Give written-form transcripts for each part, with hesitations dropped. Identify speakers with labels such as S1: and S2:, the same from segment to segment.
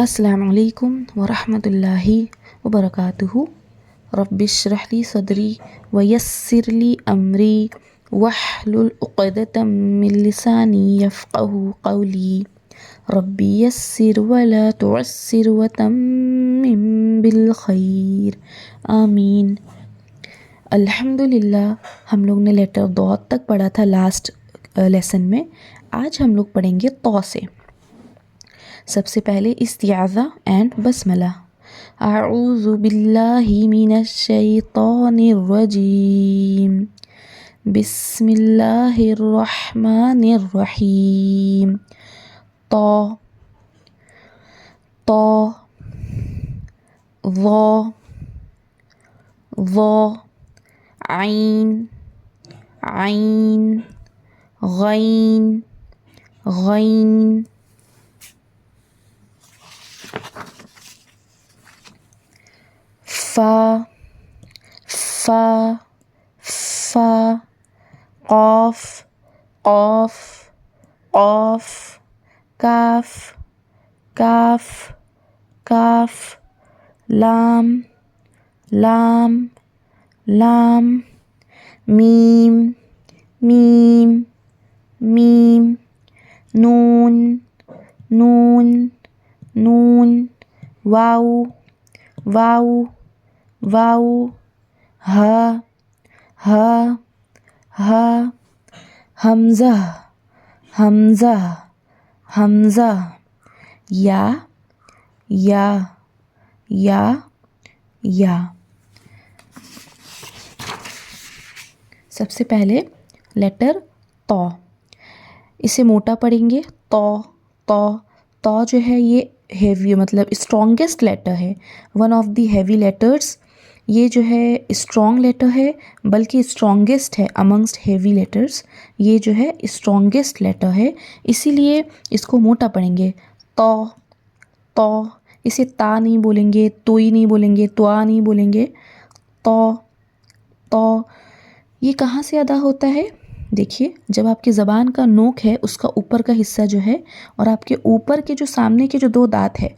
S1: अस्सलामु अलैकुम वरहमतुल्लाहि वबरकातुहू। रब्बिश्रह ली सदरी वयस्सिर ली अमरी वहलुल उक़दतम मिन लिसानी यफ़क़हू क़ौली। रब्बी यस्सिर वला तुअस्सिर वतम्मिम बिल खैर। आमीन। अल्हम्दुलिल्लाह, हम लोग ने लेटर दौत तक पढ़ा था लास्ट लेसन में। आज हम लोग पढ़ेंगे तौ से। सबसे पहले इस्तिआज़ा एंड बस्मला। अऊज़ु बिल्लाहि मिनश शैतानिर रजीम। बिस्मिल्लाहिर रहमानिर रहीम। तौ तौ ज़ा ज़ा ऐन ऐन गैन गैन फ़ा फ़ा फ़ा क़ाफ़ क़ाफ़ क़ाफ़ काफ़ काफ़ काफ़ लाम लाम लाम मीम मीम मीम नून नून नून वाऊ वाऊ वाऊ हा हा हा हमज़ा हमज़ा हमज़ा या या या या। सबसे पहले लेटर तौ, इसे मोटा पढ़ेंगे। तौ तौ तौ जो है ये हेवी मतलब स्ट्रॉन्गेस्ट लेटर है, one of the heavy letters. ये जो है स्ट्रॉन्ग लेटर है, बल्कि स्ट्रॉन्गेस्ट है अमंगस्ट हेवी लेटर्स। ये जो है स्ट्रॉन्गेस्ट लेटर है, इसीलिए इसको मोटा पढ़ेंगे। तौ तौ, इसे ता नहीं बोलेंगे, तोई नहीं बोलेंगे, त्वा नहीं बोलेंगे। तौ तौ ये कहाँ से अदा होता है? देखिए, जब आपकी ज़बान का नोक है उसका ऊपर का हिस्सा जो है और आपके ऊपर के जो सामने के जो दो दांत है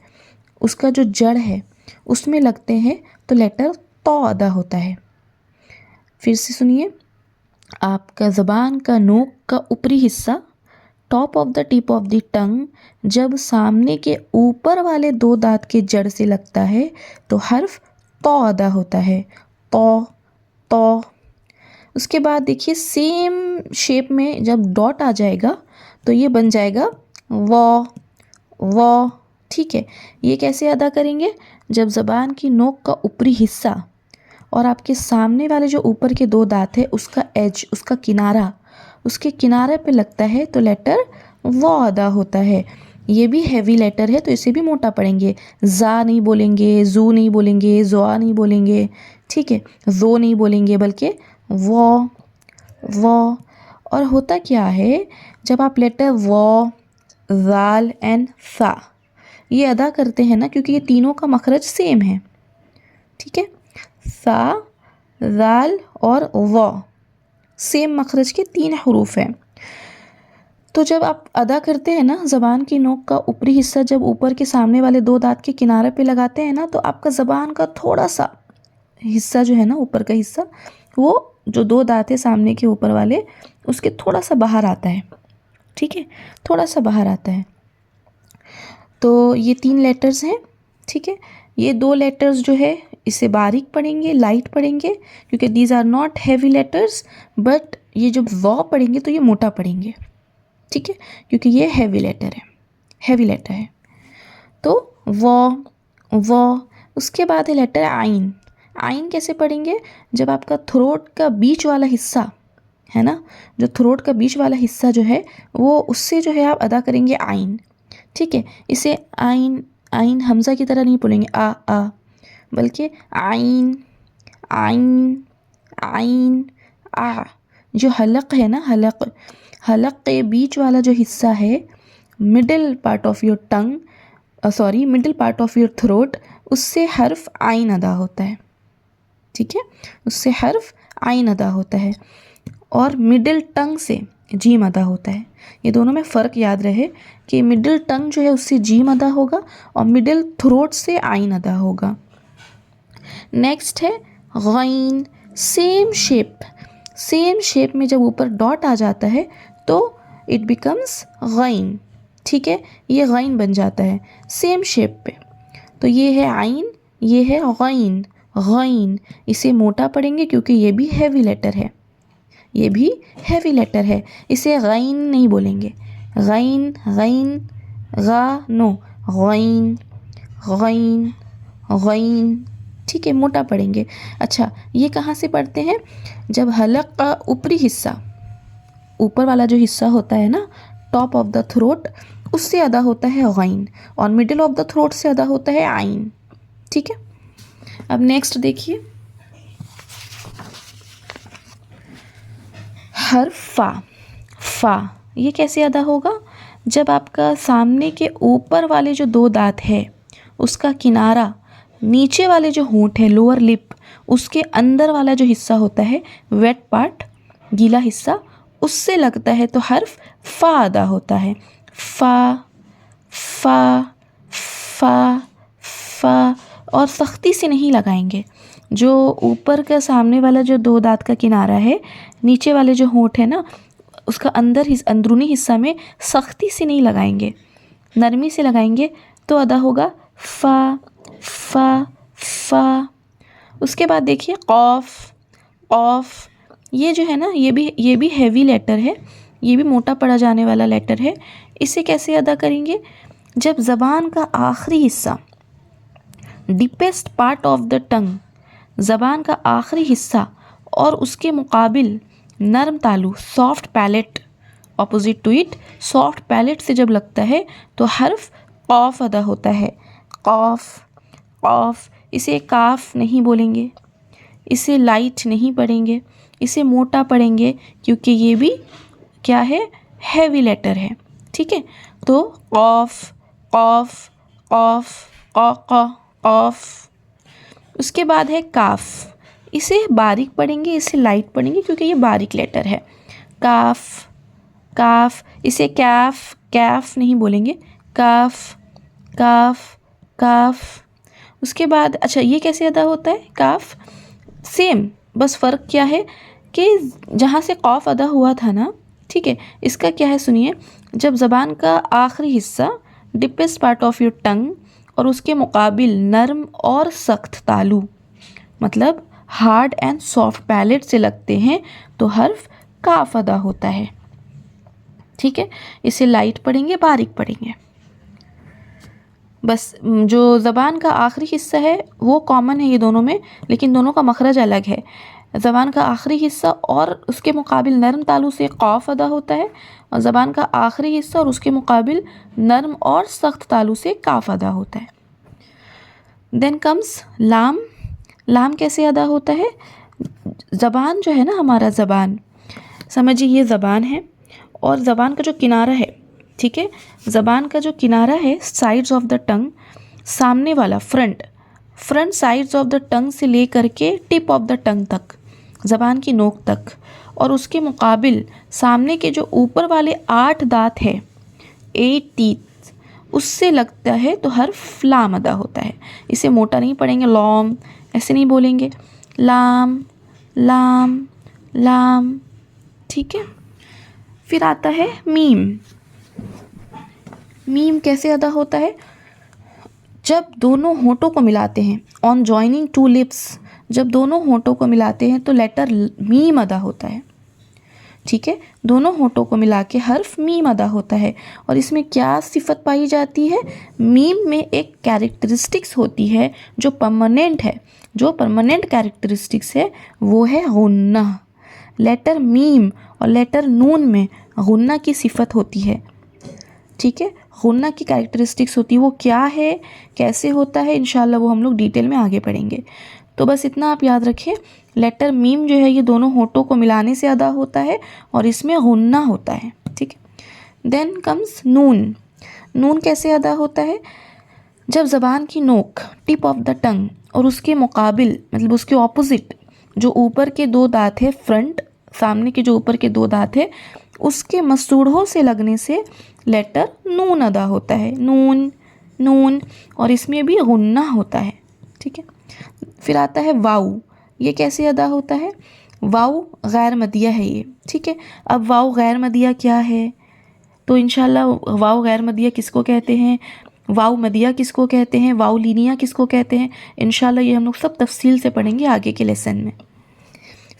S1: उसका जो जड़ है उसमें लगते हैं तो लेटर तौ अदा होता है। फिर से सुनिए, आपका ज़बान का नोक का ऊपरी हिस्सा top of the tip of the टंग जब सामने के ऊपर वाले दो दांत के जड़ से लगता है तो हर्फ तौ अदा होता है। तौ तौ। उसके बाद देखिए सेम शेप में जब डॉट आ जाएगा तो ये बन जाएगा वॉ। ठीक है, ये कैसे अदा करेंगे? जब ज़बान की नोक का ऊपरी हिस्सा और आपके सामने वाले जो ऊपर के दो दांत है उसका एज, उसका किनारा, उसके किनारे पे लगता है तो लेटर वॉ अदा होता है। ये भी हैवी लेटर है तो इसे भी मोटा पढ़ेंगे। ज़ा नहीं बोलेंगे, जू नहीं बोलेंगे, ज़ुआ नहीं बोलेंगे, ठीक है, ज़ो नहीं बोलेंगे, बल्कि वॉ वॉ। और होता क्या है, जब आप लेटर वॉ, ज़ाल एंड सा ये अदा करते हैं ना, क्योंकि ये तीनों का मखरज सेम है, ठीक है, सा, ज़ाल और वॉ सेम मखरज के तीन हरूफ हैं। तो जब आप अदा करते हैं ना, ज़बान की नोक का ऊपरी हिस्सा जब ऊपर के सामने वाले दो दांत के किनारे पे लगाते हैं ना, तो आपका ज़बान का थोड़ा सा हिस्सा जो है ना, ऊपर का हिस्सा, वो जो दो दांत है सामने के ऊपर वाले उसके थोड़ा सा बाहर आता है, ठीक है, थोड़ा सा बाहर आता है। तो ये तीन लेटर्स हैं, ठीक है। ये दो लेटर्स जो है इसे बारीक पढ़ेंगे, लाइट पढ़ेंगे, क्योंकि these are not heavy letters. But ये जब वॉ पढ़ेंगे तो ये मोटा पढ़ेंगे, ठीक है, क्योंकि ये हैवी लेटर है, हैवी लेटर है। तो वॉ वॉ। उसके बाद है लेटर आइन। आइन कैसे पढ़ेंगे? जब आपका थ्रोट का बीच वाला हिस्सा है ना, जो थ्रोट का बीच वाला हिस्सा जो है वो उससे जो है आप अदा करेंगे आइन, ठीक है। इसे आइन आइन हमज़ा की तरह नहीं बोलेंगे आ, बल्कि आइन आइन आइन आ। जो हलक है ना, हलक, हलक के बीच वाला जो हिस्सा है, middle part of your tongue, sorry middle part of your throat, उससे हर्फ आइन अदा होता है, ठीक है, उससे हर्फ आइन अदा होता है। और मिडिल टंग से जीम अदा होता है। ये दोनों में फ़र्क याद रहे कि मिडिल टंग जो है उससे जीम अदा होगा और मिडिल थ्रोट से आइन अदा होगा। नेक्स्ट है गैन। सेम शेप में जब ऊपर डॉट आ जाता है तो इट बिकम्स गैन। ठीक है, ये गैन बन जाता है सेम शेप पे। तो ये है आइन, ये है गैन। गैन इसे मोटा पढ़ेंगे क्योंकि ये भी हैवी लेटर है, ये भी हैवी लेटर है, इसे गैन नहीं बोलेंगे। गैन गैन गा नो, गैन गैन गैन। ठीक है, मोटा पढ़ेंगे। अच्छा, ये कहाँ से पढ़ते हैं? जब हलक का ऊपरी हिस्सा, ऊपर वाला जो हिस्सा होता है ना, टॉप ऑफ द थ्रोट, उससे अदा होता है गैन और मिडिल ऑफ द थ्रोट से अदा होता है आइन। ठीक है, अब नेक्स्ट देखिए हर्फ फा। ये कैसे अदा होगा? जब आपका सामने के ऊपर वाले जो दो दांत है उसका किनारा नीचे वाले जो होंठ है, लोअर लिप, उसके अंदर वाला जो हिस्सा होता है, वेट पार्ट, गीला हिस्सा, उससे लगता है तो हर्फ फा अदा होता है। फा फा फा फा। और सख्ती से नहीं लगाएंगे। जो ऊपर का सामने वाला जो दो दांत का किनारा है, नीचे वाले जो होंठ है ना, उसका अंदरूनी हिस्सा में सख्ती से नहीं लगाएंगे, नरमी से लगाएंगे तो अदा होगा फा फा फा। उसके बाद देखिए कॉफ। ऑफ, ये जो है ना, ये भी हैवी लेटर है, ये भी मोटा पड़ा जाने वाला लेटर है। इसे कैसे अदा करेंगे? जब ज़बान का आखिरी हिस्सा, deepest part of the tongue, ज़बान का आखिरी हिस्सा और उसके मुकाबिल नरम तालू, soft palate, opposite to it, soft palate से जब लगता है तो हर्फ कॉफ अदा होता है। कॉफ कॉफ। इसे काफ नहीं बोलेंगे, इसे लाइट नहीं पढ़ेंगे, इसे मोटा पढ़ेंगे क्योंकि ये भी क्या है? हैवी लेटर है। ठीक है, तो कॉफ कॉफ कॉफ कॉफ। उसके बाद है काफ। इसे बारीक पढ़ेंगे, इसे लाइट पढ़ेंगे क्योंकि ये बारीक लेटर है। काफ काफ। इसे कैफ कैफ नहीं बोलेंगे, काफ काफ काफ। उसके बाद अच्छा, ये कैसे अदा होता है? काफ सेम, बस फ़र्क क्या है कि जहाँ से कॉफ अदा हुआ था ना, ठीक है, इसका क्या है सुनिए। जब ज़बान का आखिरी हिस्सा, deepest part of your tongue, और उसके मुकाबिल नरम और सख्त तालू, मतलब हार्ड एंड सॉफ्ट पैलेट से लगते हैं तो हर्फ काफ अदा होता है। ठीक है, इसे लाइट पढ़ेंगे, बारीक पढ़ेंगे। बस जो ज़बान का आखिरी हिस्सा है वो कॉमन है ये दोनों में, लेकिन दोनों का मखरज अलग है। ज़बान का आखिरी हिस्सा और उसके मुकाबिल नरम तालू से कॉफ अदा होता है, और ज़बान का आखिरी हिस्सा और उसके मुकाबिल नरम और सख्त तालू से काफ अदा होता है। देन कम्स लाम। लाम कैसे अदा होता है? ज़बान जो है ना, हमारा ज़बान, समझिए ये ज़बान है और ज़बान का जो किनारा है, ठीक है, ज़बान का जो किनारा है, साइड्स ऑफ द टंग, सामने वाला फ्रंट साइड्स ऑफ द टंग से लेकर के टिप ऑफ द टंग तक, ज़बान की नोक तक, और उसके मुकाबिल सामने के जो ऊपर वाले 8 दांत है, 8 टीथ, उससे लगता है तो हर्फ लाम अदा होता है। इसे मोटा नहीं पढ़ेंगे, लॉम ऐसे नहीं बोलेंगे, लाम लाम लाम। ठीक है, फिर आता है मीम। मीम कैसे अदा होता है? जब दोनों होंठों को मिलाते हैं, ऑन जॉइनिंग टू लिप्स, जब दोनों होंठों को मिलाते हैं तो लेटर मीम अदा होता है। ठीक है, दोनों होंठों को मिला के हर्फ मीम अदा होता है। और इसमें क्या सिफत पाई जाती है? मीम में एक कैरेक्टरिस्टिक्स होती है जो परमानेंट है। जो परमानेंट कैरेक्टरिस्टिक्स है वो है गुन्ना। लेटर मीम और लेटर नून में गुन्ना की सिफत होती है। ठीक है, गुन्ना की कैरेक्टरिस्टिक्स होती है, वो क्या है, कैसे होता है, इंशाल्लाह वो हम लोग डिटेल में आगे पढ़ेंगे। तो बस इतना आप याद रखें, लेटर मीम जो है ये दोनों होंठों को मिलाने से अदा होता है और इसमें गुन्ना होता है। ठीक है, देन कम्स नून। नून कैसे अदा होता है? जब ज़बान की नोक, टिप ऑफ द टंग, और उसके मुकाबिल, मतलब उसके ऑपोजिट, जो ऊपर के 2 दांत है, फ्रंट, सामने के जो ऊपर के 2 दांत है, उसके मसूड़ों से लगने से लेटर नून अदा होता है, नून नून, और इसमें भी गुन्ना होता है। ठीक है, फिर आता है वाऊ। ये कैसे अदा होता है? वाऊ गैर मदिया है ये। ठीक है, अब वाऊ गैर मदिया क्या है? तो इंशाल्लाह वाऊ गैर मदिया किसको कहते हैं, वाऊ मदिया किसको कहते हैं, वाऊ लीनिया किसको कहते हैं, इंशाल्लाह ये हम लोग सब तफसील से पढ़ेंगे आगे के लेसन में।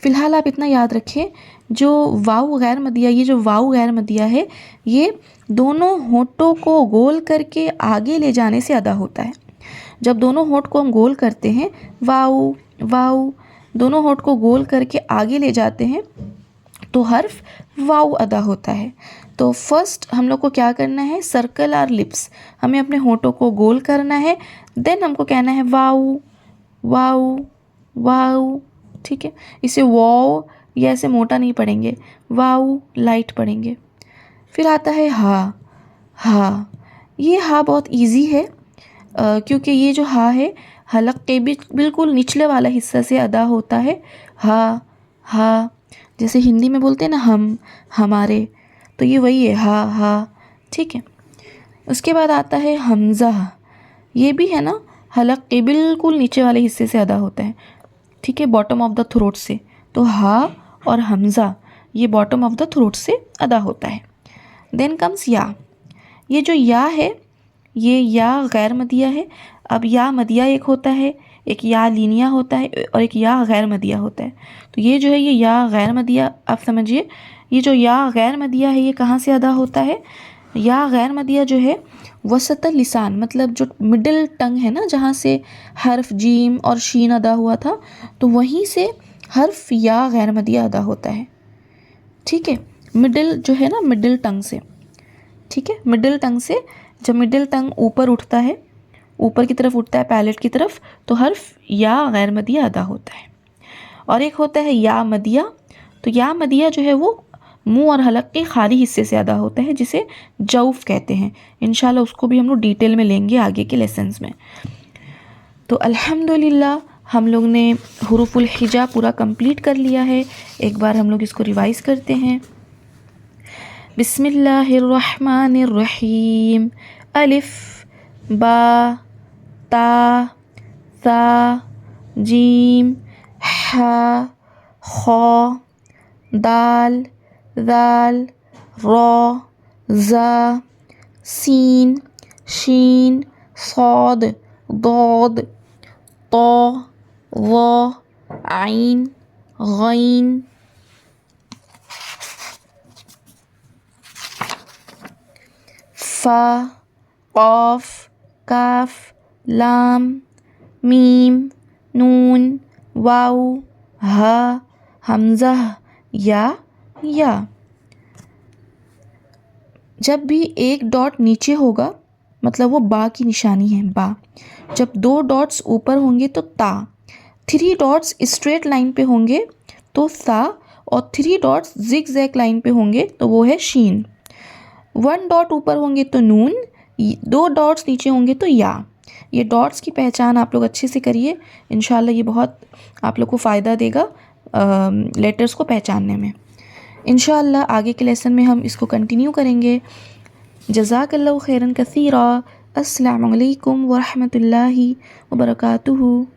S1: फ़िलहाल आप इतना याद रखें, जो वाऊ गैर मदिया, ये जो वाऊ गैर मदिया है, ये दोनों होठों को गोल करके आगे ले जाने से अदा होता है। जब दोनों होठ को हम गोल करते हैं, वाऊ वाऊ, दोनों होठ को गोल करके आगे ले जाते हैं तो हर्फ वाऊ अदा होता है। तो फर्स्ट हम लोग को क्या करना है, सर्कल आर लिप्स, हमें अपने होठों को गोल करना है, देन हमको कहना है वाऊ वाऊ वाऊ। ठीक है, इसे वाऊ या ऐसे मोटा नहीं पढ़ेंगे, वाऊ लाइट पढ़ेंगे। फिर आता है हा। हा, ये हा बहुत इजी है क्योंकि ये जो हा है हलक के बिल्कुल निचले वाला हिस्सा से अदा होता है। हा हा, जैसे हिंदी में बोलते हैं ना हम, हमारे, तो ये वही है हा हा। ठीक है, उसके बाद आता है हमज़ा। ये भी है ना हलक के बिल्कुल नीचे वाले हिस्से से अदा होता है। ठीक है, बॉटम ऑफ द थ्रोट से। तो हा और हमज़ा ये बॉटम ऑफ द थ्रोट से अदा होता है। देन कम्स या। ये जो या है, ये या गैर मदिया है। अब या मदिया एक होता है, एक या लीनिया होता है और एक या गैर मदिया होता है। तो ये जो है ये या गैर मदिया, आप समझिए, ये जो या गैर मदिया है ये कहाँ से अदा होता है? या गैर मदिया जो है वसत लिसान, मतलब जो मिडिल टंग है ना, जहाँ से हर्फ जीम और शीन अदा हुआ था, तो वहीं से हर्फ या गैर मदिया अदा होता है। ठीक है, मिडिल जो है ना, मिडिल टंग से। ठीक है, मिडिल टंग से, जब मिडिल टंग ऊपर उठता है, ऊपर की तरफ उठता है पैलेट की तरफ, तो हर्फ या गैर मदिया अदा होता है। और एक होता है या मदिया। तो या मदिया जो है वो मुंह और हलक के खाली हिस्से से अदा होता है, जिसे जौफ कहते हैं। इंशाल्लाह उसको भी हम लोग डिटेल में लेंगे आगे के लेसन्स में। तो अल्हम्दुलिल्लाह हम लोग ने हुरूफुल हिजा पूरा कंप्लीट कर लिया है। एक बार हम लोग इसको रिवाइज़ करते हैं। बिस्मिल्लाहिर्रहमानिर्रहीम। अलिफ बा ता सा जीम हा खा दाल दाल रॉ ज़ा सीन शीन सौद दौद तो व आइन गैन। फ़ा क़ाफ काफ लाम मीम नून वाऊ हा हमज़ा या। जब भी एक डॉट नीचे होगा मतलब वो बा की निशानी है, बा। जब दो डॉट्स ऊपर होंगे तो ता। 3 डॉट्स स्ट्रेट लाइन पे होंगे तो सा, और 3 डॉट्स जिग जैग लाइन पे होंगे तो वो है शीन। 1 डॉट ऊपर होंगे तो नून, 2 डॉट्स नीचे होंगे तो या। ये डॉट्स की पहचान आप लोग अच्छे से करिए, इंशाल्लाह ये बहुत आप लोग को फ़ायदा देगा लेटर्स को पहचानने में। इंशाल्लाह आगे के लेसन में हम इसको कंटिन्यू करेंगे। जज़ाकल्लाहु खैरन कसीरा। अस्सलामु अलैकुम व रहमतुल्लाहि व बरकातुहू।